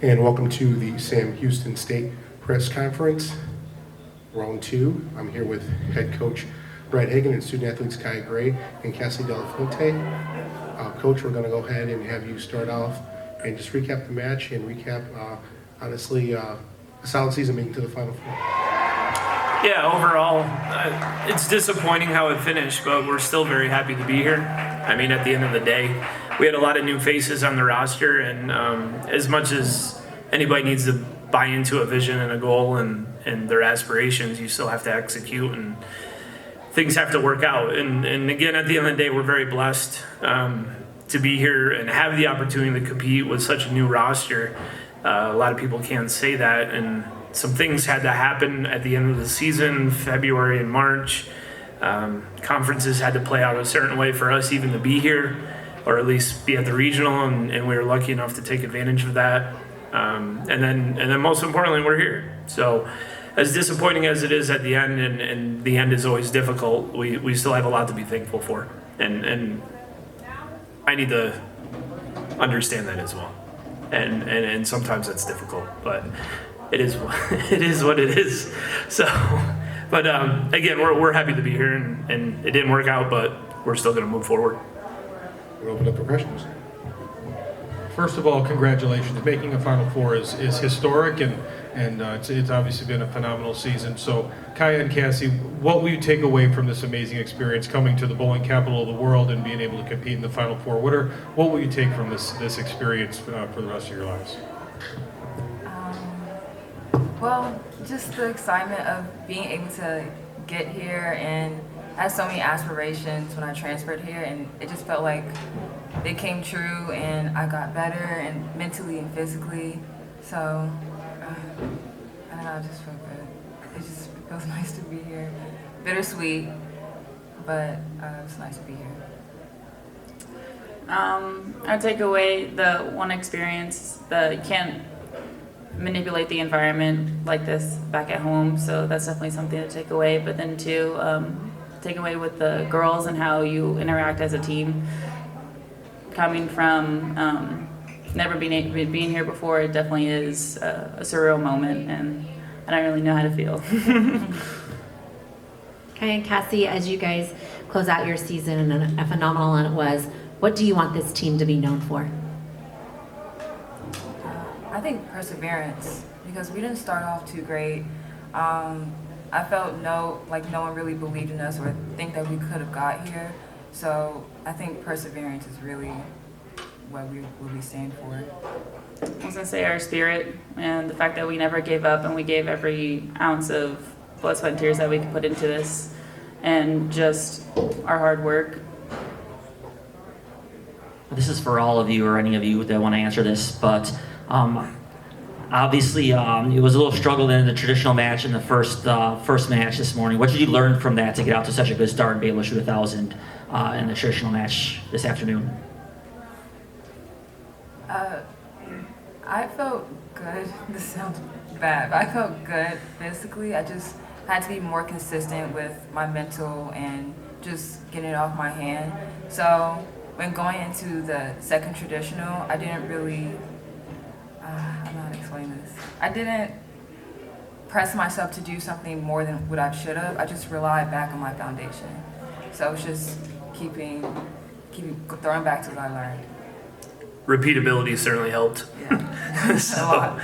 And welcome to the Sam Houston State Press Conference, Round 2. I'm here with head coach Brad Hagen and student athletes Kaia and Cassie Del Fuente. Coach, we're going to go ahead and have you start off and just recap the match and recap, honestly, a solid season making to the Final Four. Yeah, overall, it's disappointing how it finished, but we're still very happy to be here. I mean, at the end of the day, we had a lot of new faces on the roster, and as much as anybody needs to buy into a vision and a goal and their aspirations, you still have to execute, and things have to work out. And again, at the end of the day, we're very blessed to be here and have the opportunity to compete with such a new roster. A lot of people can't say that, and some things had to happen at the end of the season, February and March. Conferences had to play out a certain way for us even to be here, or at least be at the regional, and we were lucky enough to take advantage of that. And then most importantly, we're here. So as disappointing as it is at the end, and the end is always difficult, we still have a lot to be thankful for. And I need to understand that as well. And sometimes that's difficult, but it is what it is. So, but again, we're happy to be here, and it didn't work out, but we're still going to move forward. We'll open up for questions. First of all, congratulations. Making a Final Four is historic, and it's obviously been a phenomenal season. So, Kaia and Cassie, what will you take away from this amazing experience coming to the bowling capital of the world and being able to compete in the Final Four? What will you take from this experience for the rest of your lives? Well, just the excitement of being able to get here, and I had so many aspirations when I transferred here, and it just felt like they came true, and I got better, and mentally and physically. So, I don't know, I just feel good. It just feels nice to be here. Bittersweet, but it's nice to be here. I take away the one experience that you can't manipulate the environment like this back at home, so that's definitely something to take away. But then too, take away with the girls and how you interact as a team. Coming from never being here before, it definitely is a surreal moment, and I don't really know how to feel. Okay, and Cassie, as you guys close out your season, and a phenomenal one it was, what do you want this team to be known for? I think perseverance, because we didn't start off too great. I felt no one really believed in us or think that we could have got here. So I think perseverance is really what we stand for. I was gonna say our spirit and the fact that we never gave up, and we gave every ounce of blood, sweat, and tears that we could put into this, and just our hard work. This is for all of you, or any of you that want to answer this, but obviously it was a little struggle in the traditional match in the first match this morning. What did you learn from that to get out to such a good start and be able to shoot 1,000 in the traditional match this afternoon? I felt good. This sounds bad, but I felt good physically. I just had to be more consistent with my mental and just getting it off my hand. So when going into the second traditional, I didn't really, I don't know how to explain this. I didn't press myself to do something more than what I should have. I just relied back on my foundation. So it's just keeping throwing back to what I learned. Repeatability certainly helped. Yeah. So, A lot.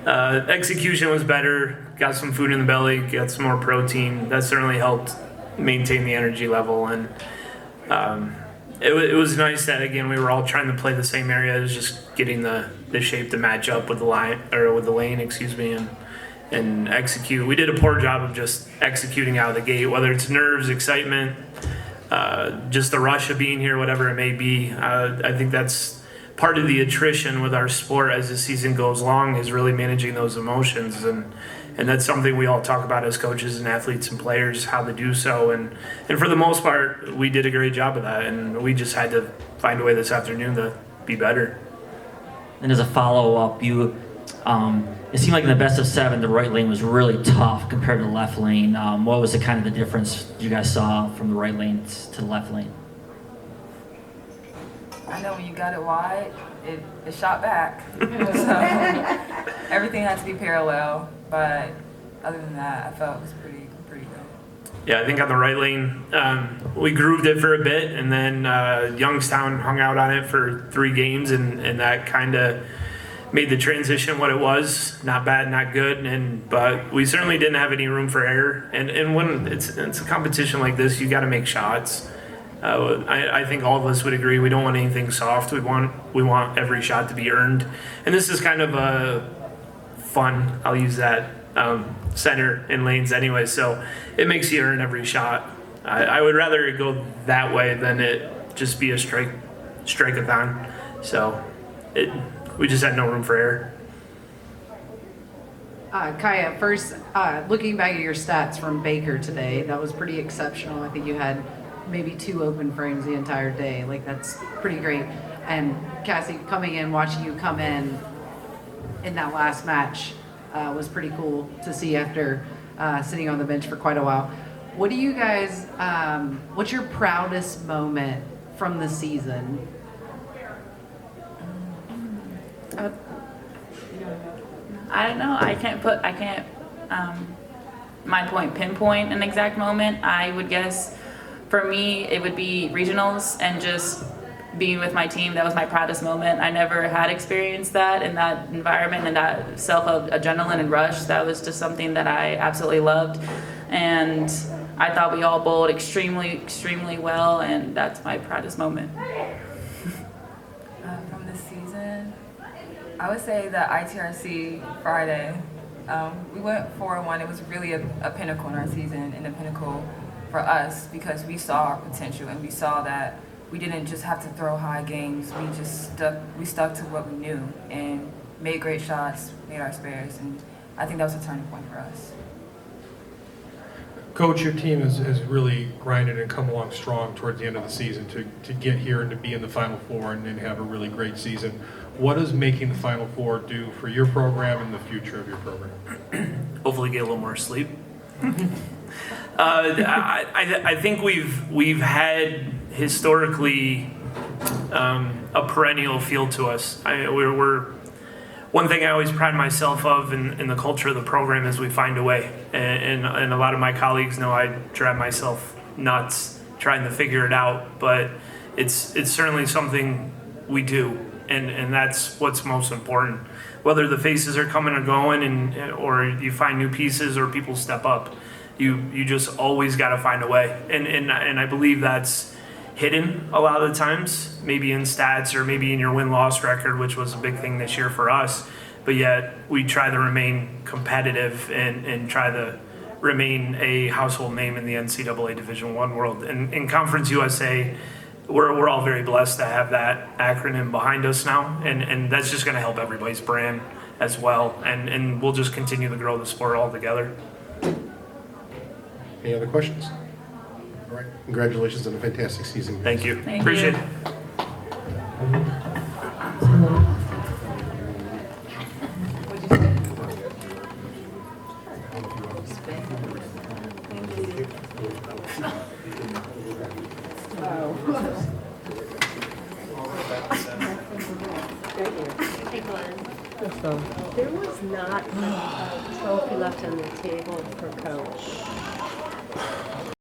execution was better, got some food in the belly, got some more protein. That certainly helped maintain the energy level, and it was nice that, again, we were all trying to play the same area. It was just getting the shape to match up with the line, or with the lane, and execute. We did a poor job of just executing out of the gate, whether it's nerves, excitement, just the rush of being here, whatever it may be. I think that's part of the attrition with our sport as the season goes along, is really managing those emotions, and that's something we all talk about as coaches and athletes and players, how to do so, and for the most part we did a great job of that, and we just had to find a way this afternoon to be better. And as a follow-up, it seemed like in the best of 7 the right lane was really tough compared to the left lane. What was the difference you guys saw from the right lane to the left lane? I know when you got it wide, it shot back. So everything had to be parallel, but other than that, I felt it was pretty good. Yeah, I think on the right lane, we grooved it for a bit, and then Youngstown hung out on it for 3 games, and that kind of made the transition what it was. Not bad, not good, but we certainly didn't have any room for error. And when it's a competition like this, you got to make shots. I think all of us would agree we don't want anything soft. We want every shot to be earned, and this is kind of a fun. I'll use that. Center in lanes anyway, so it makes you earn every shot. I would rather it go that way than it just be a strike-a-thon. So we just had no room for error. Kaia, first, looking back at your stats from Baker today, that was pretty exceptional. I think you had maybe 2 open frames the entire day. Like, that's pretty great. And Cassie, coming in, watching you come in that last match, was pretty cool to see after sitting on the bench for quite a while. What do you guys, what's your proudest moment from the season? I don't know. I can't pinpoint an exact moment. I would guess for me it would be regionals and just being with my team. That was my proudest moment. I never had experienced that in that environment and that self-adrenaline and rush. That was just something that I absolutely loved. And I thought we all bowled extremely, extremely well, and that's my proudest moment. From this season, I would say the ITRC Friday. We went 4-1. It was really a pinnacle in our season and a pinnacle for us because we saw our potential and we saw that we didn't just have to throw high games. We stuck to what we knew and made great shots, made our spares, and I think that was a turning point for us. Coach, your team has really grinded and come along strong towards the end of the season to get here and to be in the Final Four and then have a really great season. What does making the Final Four do for your program and the future of your program? Hopefully get a little more sleep. I think we've had historically a perennial feel to us. We're one thing I always pride myself of in the culture of the program is we find a way, and a lot of my colleagues know I drive myself nuts trying to figure it out, but it's certainly something we do, and that's what's most important. Whether the faces are coming or going, or you find new pieces or people step up, you just always got to find a way, and I believe that's hidden a lot of the times, maybe in stats or maybe in your win-loss record, which was a big thing this year for us. But yet we try to remain competitive and try to remain a household name in the NCAA Division I world. And in Conference USA, we're all very blessed to have that acronym behind us now, and that's just going to help everybody's brand as well. And we'll just continue to grow the sport all together. Any other questions? All right. Congratulations on a fantastic season. Thank you. Thank Appreciate you. it. There was not a trophy left on the table for Coach.